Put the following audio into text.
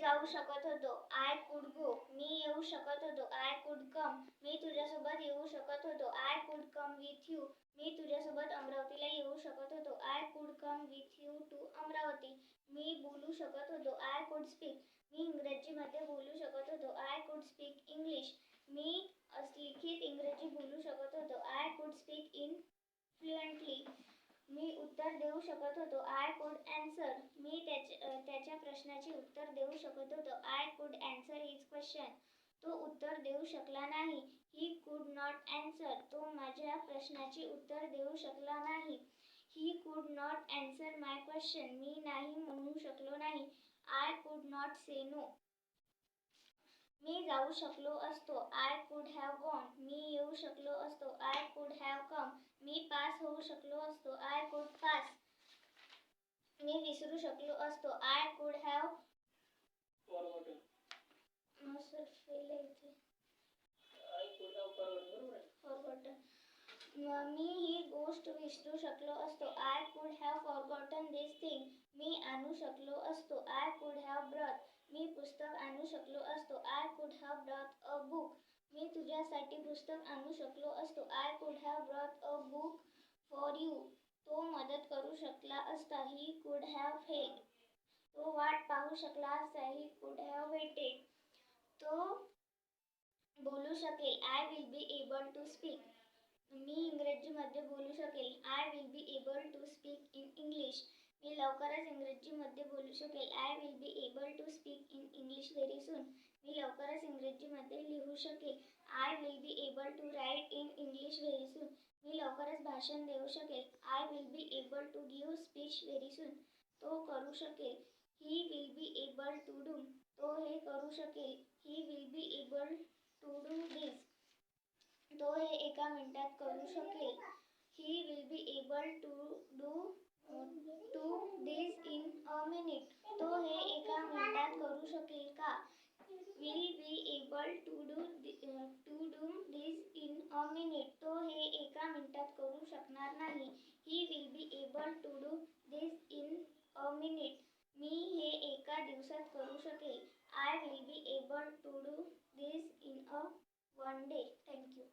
जाऊ शकत होतो. I could go. मी येऊ शकत होतो. आय कुड कम. मी तुझ्यासोबत येऊ शकत होतो. I could come with you. मी तुझ्यासोबत अमरावतीला येऊ शकत होतो. I could come with you to Amravati. मी बोलू शकत होतो. आय कुड स्पीक. मी इंग्रजीमध्ये बोलू शकत होतो. आय कुड स्पीक इंग्लिश. मी लिखित इंग्रजी बोलू शकत होतो. आय कुड स्पीक इन फ्लुएंटली. मी उत्तर देऊ शकत होतो. आय कुड ॲन्सर. मी त्याच्या प्रश्नाचे उत्तर देऊ शकत होतो. आय कुड ॲन्सर हिज क्वेश्चन. तो उत्तर देऊ शकला नाही. He could not answer. तो माझ्या प्रश्नाचे उत्तर देऊ शकला नाही. He could not answer my question. मी नाही म्हणू शकलो नाही. I could not say no. मी जाऊ शकलो असतो. I could have gone. मी येऊ शकलो असतो. I could have come. Me pass होऊ शकलो असतो. I could pass. मी विसरू शकलो असतो. I could have forgotten. मी ही गोष्ट विसरू शकलो असतो. I could have forgotten this thing. मी आणू शकलो असतो. I could have brought. मी पुस्तक आणू शकलो असतो. I could have brought a book. मी तुझ्यासाठी पुस्तक आणू शकलो असतो. I could have brought a book for you. तो मदत करू शकला असता. He could have help. तो वाट पाहू शकला असता. He could have weighted. तो बोलू शकेल. I will be able to speak. मी इंग्रजीमध्ये बोलू शकेल. I will be able to speak in English. मी लवकरच इंग्रजीमध्ये बोलू शकेल. I will be able to speak in English very soon. मी लवकरच इंग्रजीमध्ये लिहू शकेल. I will be able to write in English very soon. मी लवकरच भाषण देऊ शकेल. I will be able to give speech very soon. तो करू शकेल. He will be able to do. तो हे करू शकेल. He will be able to do this. तो हे एका मिनिटात करू शकेल. He will be able to do this in a minute. तो हे एका मिनिटात करू शकेल का? Will be able to do this in a minute. तो हे एका मिनिटात करू शकणार नाही. He will be able to do this in a minute. मी हे एका दिवसात करू शकेल. I will be able to do this in a one day. Thank you.